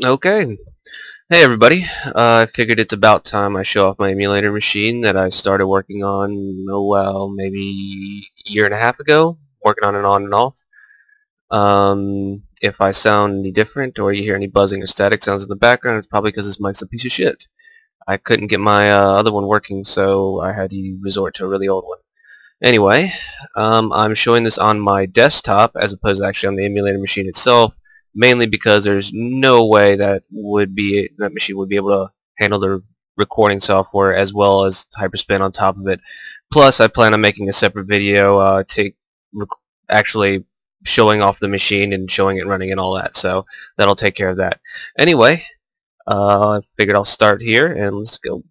Okay. Hey everybody. I figured it's about time I show off my emulator machine that I started working on, maybe a year and a half ago. Working on and off. If I sound any different or you hear any buzzing or static sounds in the background, it's probably because this mic's a piece of shit. I couldn't get my other one working, so I had to resort to a really old one. Anyway, I'm showing this on my desktop as opposed to actually on the emulator machine itself, mainly because there's no way that machine would be able to handle the recording software as well as Hyperspin on top of it. Plus, I plan on making a separate video actually showing off the machine and showing it running and all that, so that'll take care of that. Anyway, I figured I'll start here and let's go.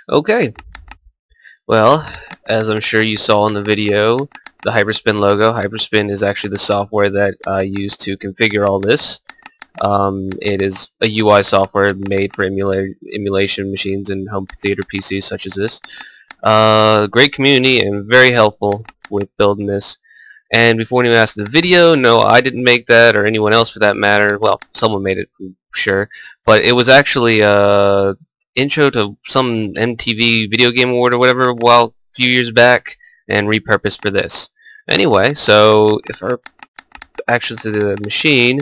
Okay. Well, as I'm sure you saw in the video, the Hyperspin logo. Hyperspin is actually the software that I use to configure all this. It is a UI software made for emulation machines and home theater PCs such as this. Great community and very helpful with building this. And before anyone asks the video, no, I didn't make that, or anyone else for that matter. Well, someone made it, for sure. But it was actually intro to some MTV video game award or whatever a few years back and repurposed for this. Anyway, so if I actually to the machine,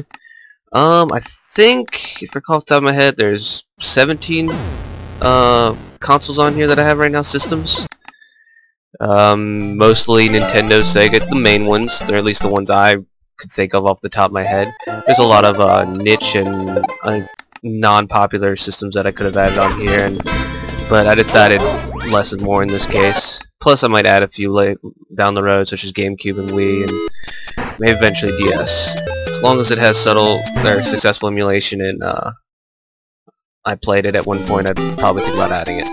I think if I recall off the top of my head, there's 17 consoles on here that I have right now, systems. Mostly Nintendo, Sega, the main ones. They're at least the ones I could think of off the top of my head. There's a lot of niche and non-popular systems that I could have added on here, but I decided less is more in this case. Plus I might add a few down the road, such as GameCube and Wii, and maybe eventually DS. As long as it has successful emulation and I played it at one point, I'd probably think about adding it.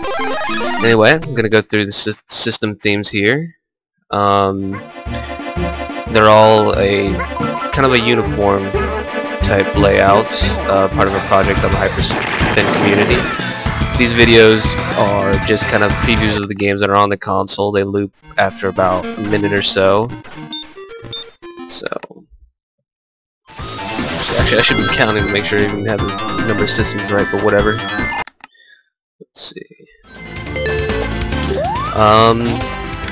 Anyway, I'm going to go through the system themes here. They're all kind of a uniform type layout, part of a project on the Hyperspin community. These videos are just kind of previews of the games that are on the console. They loop after about a minute or so. Actually, I should be counting to make sure I even have the number of systems right, but whatever. Let's see.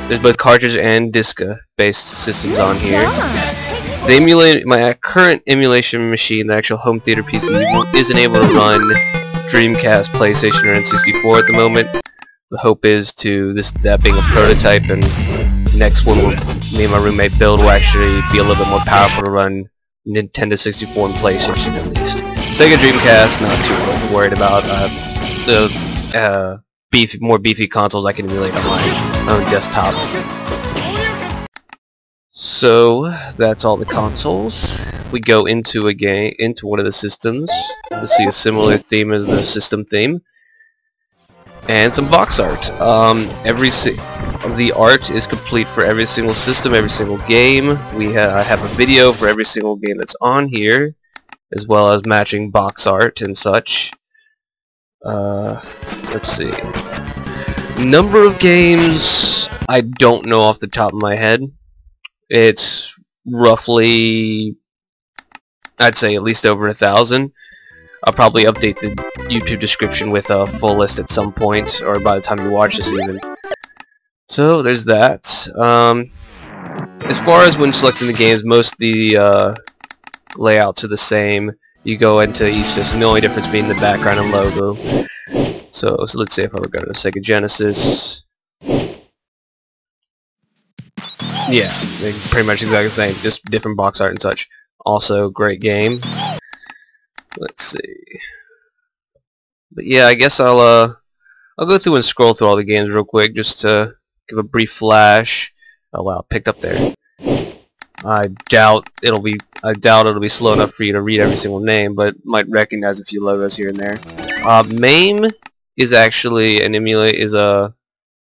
There's both cartridge and disc-based systems on here. My current emulation machine, the actual home theater PC, isn't able to run Dreamcast, PlayStation, or N64 at the moment. The hope is that being a prototype, and the next one me and my roommate build will actually be a little bit more powerful to run Nintendo 64 and PlayStation at least. Sega Dreamcast, not too worried about. The more beefy consoles I can emulate on my own desktop. So that's all the consoles. We go into one of the systems. You'll see a similar theme as the system theme, and some box art. The art is complete for every single system, every single game. I have a video for every single game that's on here, as well as matching box art and such. Let's see. Number of games, I don't know off the top of my head. It's roughly, I'd say, at least over 1,000. I'll probably update the YouTube description with a full list at some point, or by the time you watch this even. So there's that. As far as when selecting the games, most of the layouts are the same. you go into each system, the only difference being the background and logo. So let's see if I would go to the Sega Genesis. Yeah, they're pretty much exactly the same, just different box art and such. Also, great game. Let's see. But yeah, I guess I'll go through and scroll through all the games real quick just to give a brief flash. Oh wow, picked up there. I doubt it'll be slow enough for you to read every single name, but might recognize a few logos here and there. MAME is actually an emulator,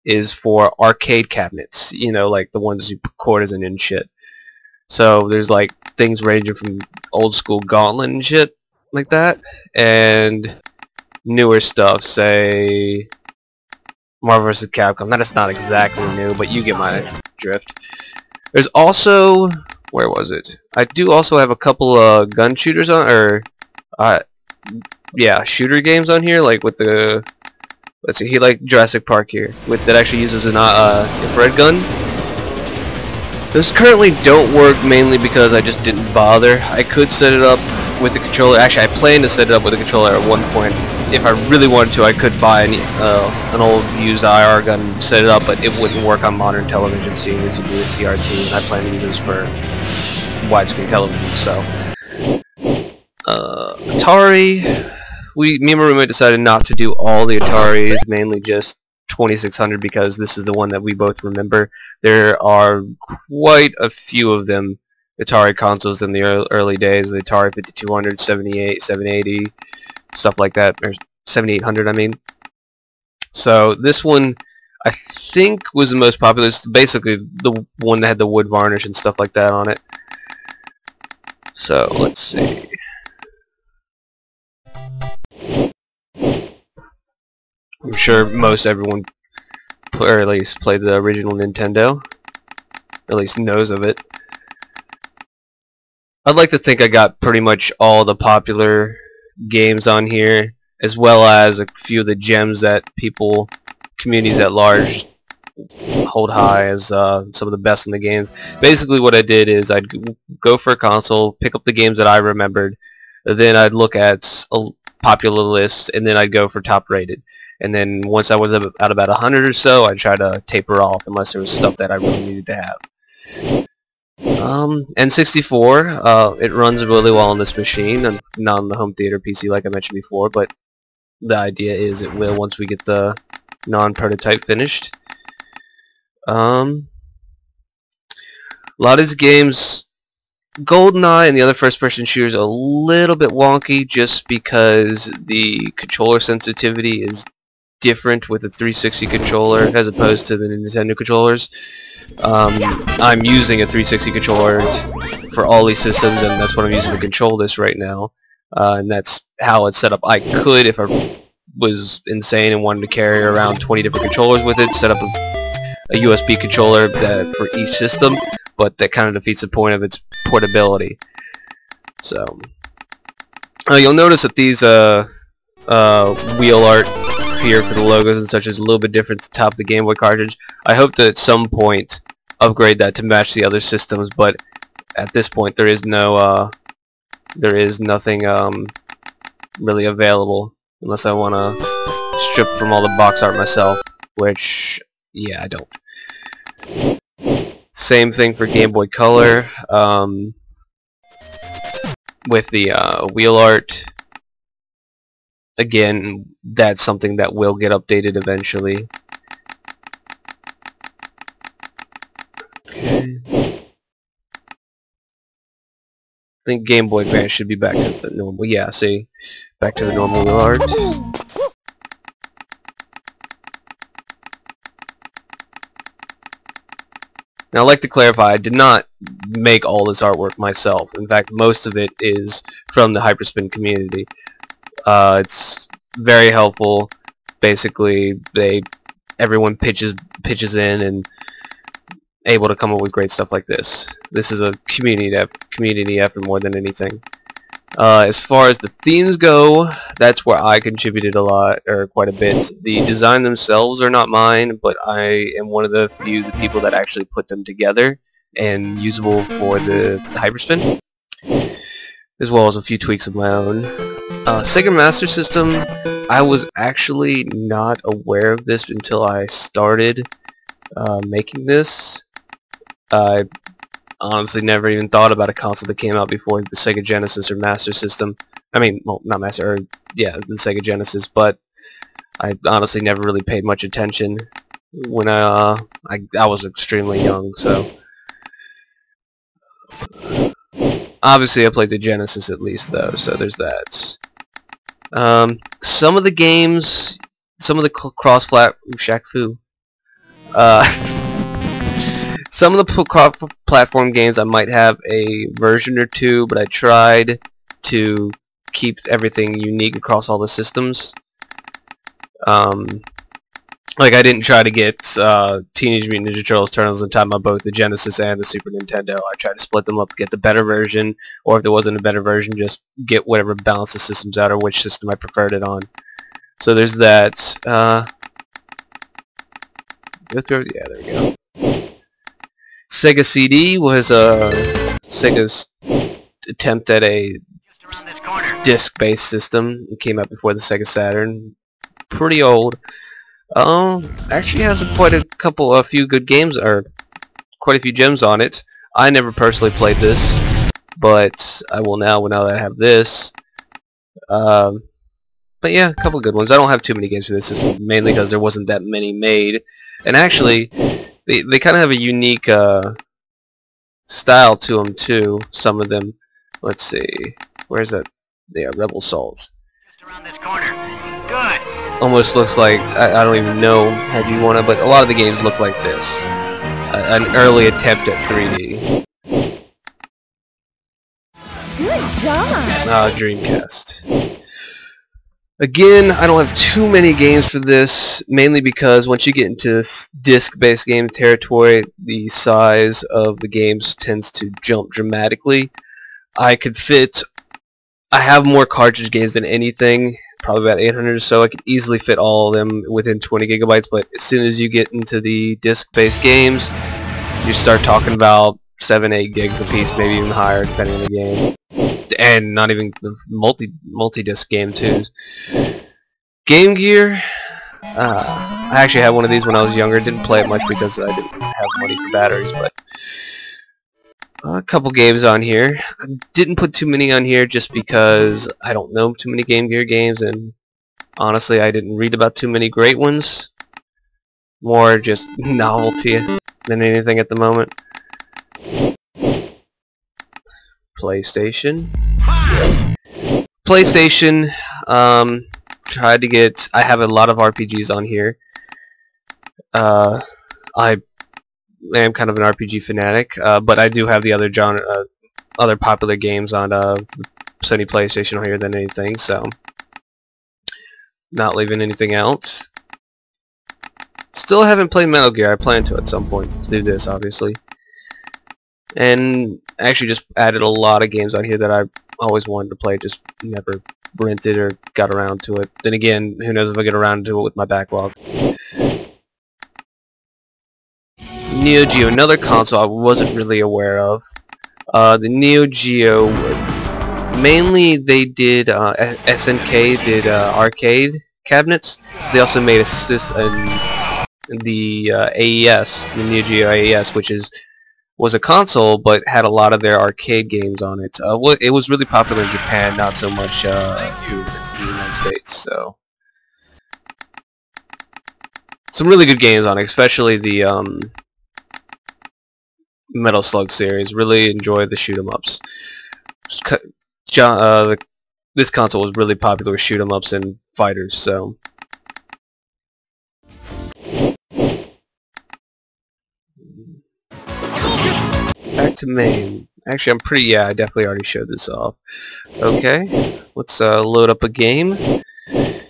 is for arcade cabinets, you know, like the ones you put quarters in and shit. So there's like things ranging from old school Gauntlet and shit like that, and newer stuff, say Marvel vs. Capcom. That is not exactly new, but you get my drift. There's also, where was it? I do also have a couple of gun shooters on, or yeah, shooter games on here, like with the, let's see, he like Jurassic Park here, with that actually uses an infrared gun. Those currently don't work mainly because I just didn't bother. I could set it up with the controller. Actually, I plan to set it up with the controller at one point. If I really wanted to, I could buy an old used IR gun and set it up, but it wouldn't work on modern television, seeing as you do a CRT, and I plan to use this for widescreen television. So, Atari, me and my roommate decided not to do all the Ataris, mainly just 2600, because this is the one that we both remember. There are quite a few of them, Atari consoles in the early days, the Atari 5200, 78, 780, stuff like that, or 7800 I mean. So this one I think was the most popular. It's basically the one that had the wood varnish and stuff like that on it. So let's see. I'm sure most everyone, or at least played the original Nintendo, at least knows of it. I'd like to think I got pretty much all the popular games on here, as well as a few of the gems that people, communities at large, hold high as some of the best in the games. Basically what I did is I'd go for a console, pick up the games that I remembered, then I'd look at a popular list, and then I'd go for top rated. And then once I was at about 100 or so, I'd try to taper off unless there was stuff that I really needed to have. N64, it runs really well on this machine, and not on the home theater PC like I mentioned before, but the idea is it will once we get the non-prototype finished. A lot of these games, GoldenEye and the other first-person shooters, are a little bit wonky just because the controller sensitivity is different with the 360 controller as opposed to the Nintendo controllers. I'm using a 360 controller for all these systems, and that's what I'm using to control this right now. And that's how it's set up. I could, if I was insane and wanted to carry around 20 different controllers with it, set up a USB controller for each system, but that kind of defeats the point of its portability. So, you'll notice that these wheel art here for the logos and such is a little bit different to the top of the Game Boy cartridge. I hope to at some point upgrade that to match the other systems, but at this point there is no there is nothing really available unless I want to strip from all the box art myself, which yeah, I don't. Same thing for Game Boy Color with the wheel art. Again, that's something that will get updated eventually. Okay. I think Game Boy Advance should be back to the normal. Yeah, see, back to the normal wheel art. Now, I'd like to clarify, I did not make all this artwork myself. In fact, most of it is from the Hyperspin community. It's very helpful. Basically, everyone pitches in and able to come up with great stuff like this. This is a community effort more than anything. As far as the themes go, that's where I contributed a lot, or quite a bit. The design themselves are not mine, but I am one of the few people that actually put them together and usable for the Hyperspin. as well as a few tweaks of my own. Sega Master System, I was actually not aware of this until I started making this. I honestly never even thought about a console that came out before the Sega Genesis or Master System. I mean, well, not Master, or yeah, the Sega Genesis, but I honestly never really paid much attention when I was extremely young, so obviously I played the Genesis at least, though, so there's that. Some of the games, some of the cross-plat... Shaq Fu. Some of the cross-platform games I might have a version or two, but I tried to keep everything unique across all the systems. Like I didn't try to get Teenage Mutant Ninja Turtles Turtles in time on both the Genesis and the Super Nintendo. I tried to split them up, get the better version, or if there wasn't a better version, just get whatever balance the systems out or which system I preferred it on. So there's that. Go through. Yeah, there we go. Sega CD was Sega's attempt at a disc-based system. It came out before the Sega Saturn. Pretty old. Actually has a few good games, or quite a few gems on it. I never personally played this, but I will now that I have this. But yeah, a couple good ones. I don't have too many games for this system, mainly because there wasn't that many made. And actually, they kind of have a unique style to them too. Some of them. Let's see, where's that? Yeah, Rebel Souls. Just around this corner. Good. Almost looks like, I don't even know how you want to, but a lot of the games look like this. An early attempt at 3D. Good job! Dreamcast. Again, I don't have too many games for this, mainly because once you get into disc-based game territory, the size of the games tends to jump dramatically. I have more cartridge games than anything. Probably about 800 or so. I could easily fit all of them within 20 gigabytes, but as soon as you get into the disc-based games, you start talking about 7-8 gigs a piece, maybe even higher depending on the game. And not even the multi-disc game too. Game Gear, I actually had one of these when I was younger. Didn't play it much because I didn't have money for batteries, but a couple games on here. I didn't put too many on here just because I don't know too many Game Gear games, and honestly I didn't read about too many great ones. More just novelty than anything at the moment. PlayStation. Tried to get... I have a lot of RPGs on here. I am kind of an RPG fanatic, but I do have the other other popular games on the Sony PlayStation on here than anything, so not leaving anything out. Still haven't played Metal Gear. I plan to at some point through this, obviously. And actually just added a lot of games on here that I always wanted to play, just never rented or got around to it. Then again, who knows if I get around to it with my backlog. Neo Geo, another console I wasn't really aware of. The Neo Geo, mainly they did, SNK did arcade cabinets. They also made the AES, the Neo Geo AES, which was a console but had a lot of their arcade games on it. It was really popular in Japan, not so much here in the United States. So some really good games on it, especially the Metal Slug series. Really enjoyed the shoot 'em ups. This console was really popular with shoot 'em ups and fighters. So. Back to main. Actually, I definitely already showed this off. Okay, let's load up a game. You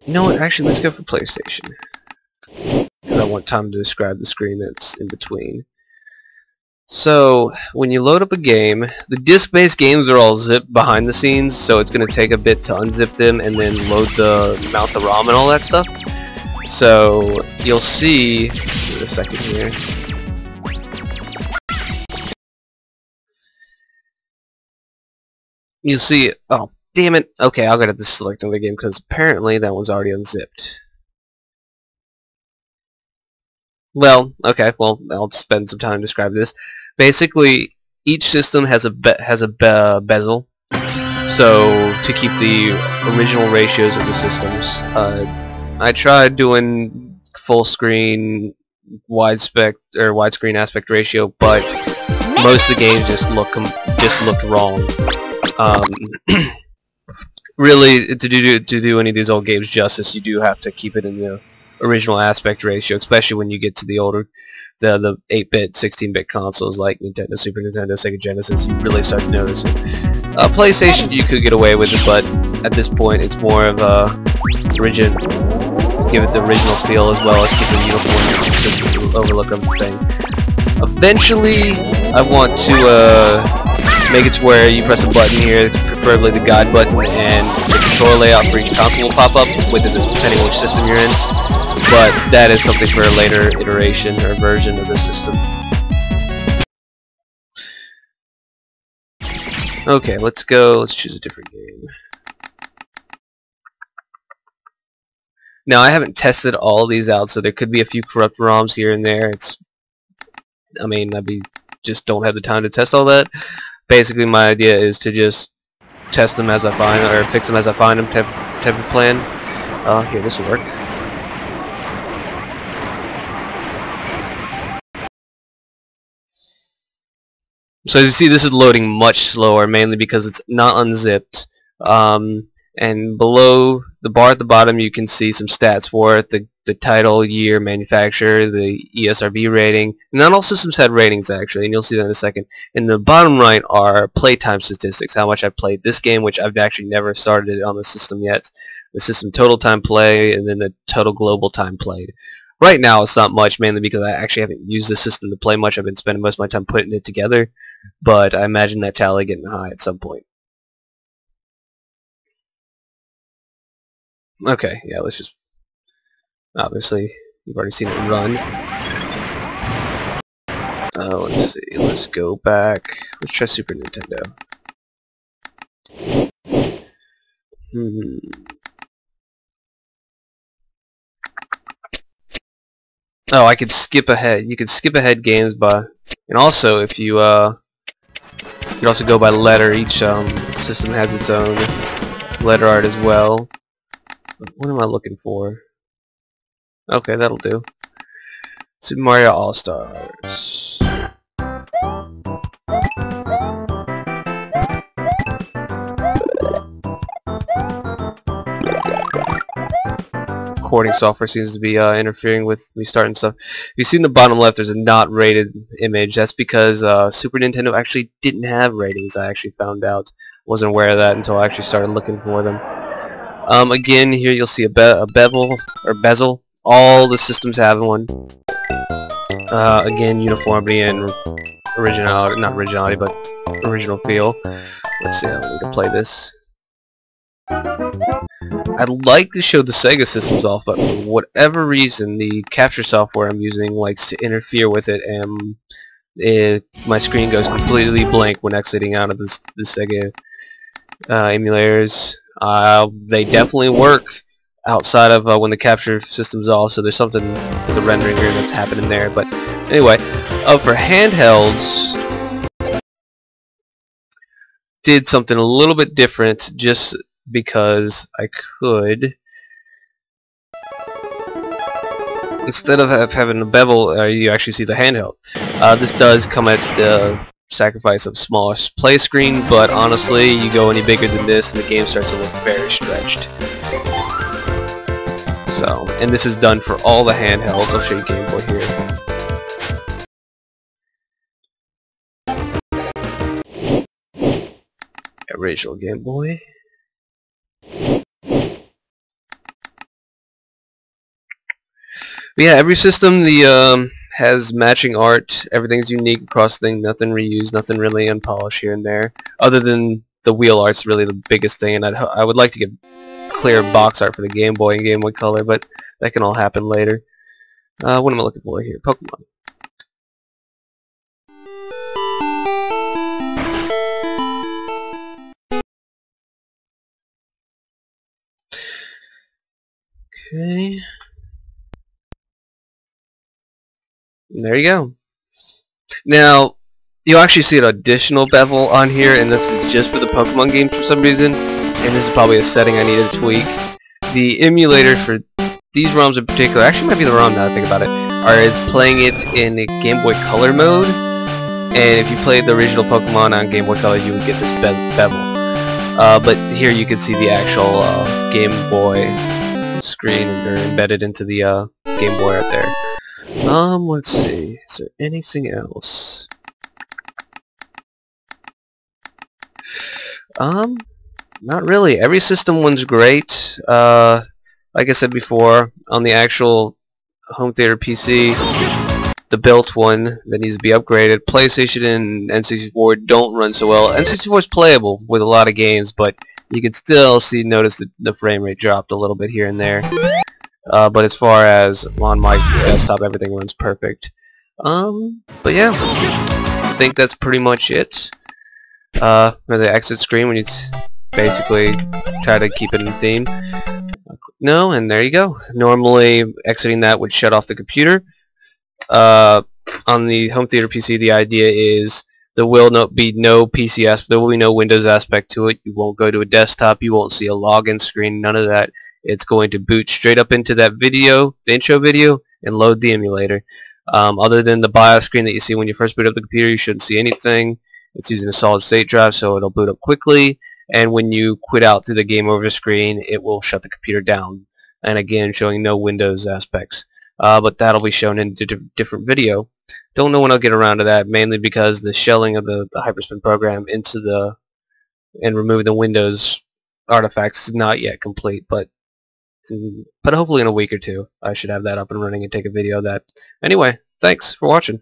know what, actually, let's go for PlayStation. Because I want time to describe the screen that's in between. So, when you load up a game, the disc-based games are all zipped behind the scenes, so it's going to take a bit to unzip them and then mount the ROM and all that stuff. So, you'll see... Wait a second here. you see, oh, damn it. Okay, I'll get to select another game because apparently that one's already unzipped. Well, okay, well, I'll spend some time describing this. Basically, each system has a bezel, so to keep the original ratios of the systems. I tried doing full screen widescreen aspect ratio, but most of the games just looked wrong. Really, to do any of these old games justice, you do have to keep it in the original aspect ratio, especially when you get to the older, the 8-bit, 16-bit consoles like Nintendo, Super Nintendo, Sega Genesis. You really start to notice it. PlayStation, you could get away with it, but at this point, it's more of a give it the original feel as well as keep it uniform, consistent overlook of the thing. Eventually, I want to make it to where you press a button here, preferably the guide button, and the controller layout for each console will pop up, depending on which system you're in. But that is something for a later iteration or version of the system. Okay, let's go. Let's choose a different game. Now, I haven't tested all these out, so there could be a few corrupt ROMs here and there. Just don't have the time to test all that. Basically, my idea is to just test them as I find them, or fix them as I find them, type of plan. Here, this will work. So as you see, this is loading much slower, mainly because it's not unzipped. And below the bar at the bottom, you can see some stats for it: the title, year, manufacturer, the ESRB rating, and then also some set ratings actually, and you'll see that in a second. In the bottom right are playtime statistics, how much I've played this game, which I've actually never started it on the system yet. The system total time play, and then the total global time played. Right now it's not much, mainly because I actually haven't used the system to play much. I've been spending most of my time putting it together, but I imagine that tally getting high at some point. Okay, yeah, let's just... Obviously, you've already seen it run. Let's see, let's go back. Let's try Super Nintendo. Oh, I could skip ahead. You could skip ahead games by... And also, if you, you can also go by letter. Each system has its own letter art as well. What am I looking for? Okay, that'll do. Super Mario All-Stars. Recording software seems to be interfering with me starting stuff. If you see in the bottom left, there's a not rated image. That's because Super Nintendo actually didn't have ratings. I actually found out. Wasn't aware of that until I actually started looking for them. Again, here you'll see a bevel or bezel. All the systems have one. Again, uniformity and originality, not originality, but original feel. Let's see how we can play this. I'd like to show the Sega systems off, but for whatever reason, the capture software I'm using likes to interfere with it, and my screen goes completely blank when exiting out of the Sega emulators. They definitely work outside of when the capture system's off, so there's something with the rendering here that's happening there. But anyway, for handhelds, did something a little bit different just because I could, instead of having a bevel, you actually see the handheld. This does come at the sacrifice of smaller play screen, but honestly, you go any bigger than this and the game starts to look very stretched. So, and this is done for all the handhelds. I'll show you Game Boy here. Original Game Boy. But yeah, every system has matching art. Everything's unique across the thing. Nothing reused. Nothing really unpolished here and there. Other than the wheel art's really the biggest thing, and I would like to get clear box art for the Game Boy and Game Boy Color, but that can all happen later. What am I looking for here? Pokemon. Okay. And there you go. Now, you'll actually see an additional bevel on here, and this is just for the Pokemon games for some reason, and this is probably a setting I need to tweak. The emulator for these ROMs in particular, actually might be the ROM now that I think about it, is playing it in the Game Boy Color mode, and if you played the original Pokemon on Game Boy Color, you would get this bevel. But here you can see the actual Game Boy screen embedded into the Game Boy right there. Let's see. Is there anything else? Not really. Every system one's great. Like I said before, on the actual home theater PC, the built one that needs to be upgraded. PlayStation and N64 don't run so well. N64 is playable with a lot of games, but you can still notice that the frame rate dropped a little bit here and there. But as far as on my desktop, everything runs perfect. But yeah, I think that's pretty much it. For the exit screen, when you basically try to keep it in theme. No, and there you go. Normally, exiting that would shut off the computer. On the home theater PC, the idea is there will be no PC aspect, there will be no Windows aspect to it. You won't go to a desktop, you won't see a login screen, none of that. It's going to boot straight up into that video, the intro video, and load the emulator. Other than the BIOS screen that you see when you first boot up the computer, you shouldn't see anything. It's using a solid state drive, so it'll boot up quickly, and when you quit out through the game over screen, it will shut the computer down, and again showing no Windows aspects. But that'll be shown in a different video. Don't know when I'll get around to that, mainly because the shelling of the Hyperspin program into and removing the Windows artifacts is not yet complete, but hopefully in a week or two I should have that up and running and take a video of that. Anyway, thanks for watching.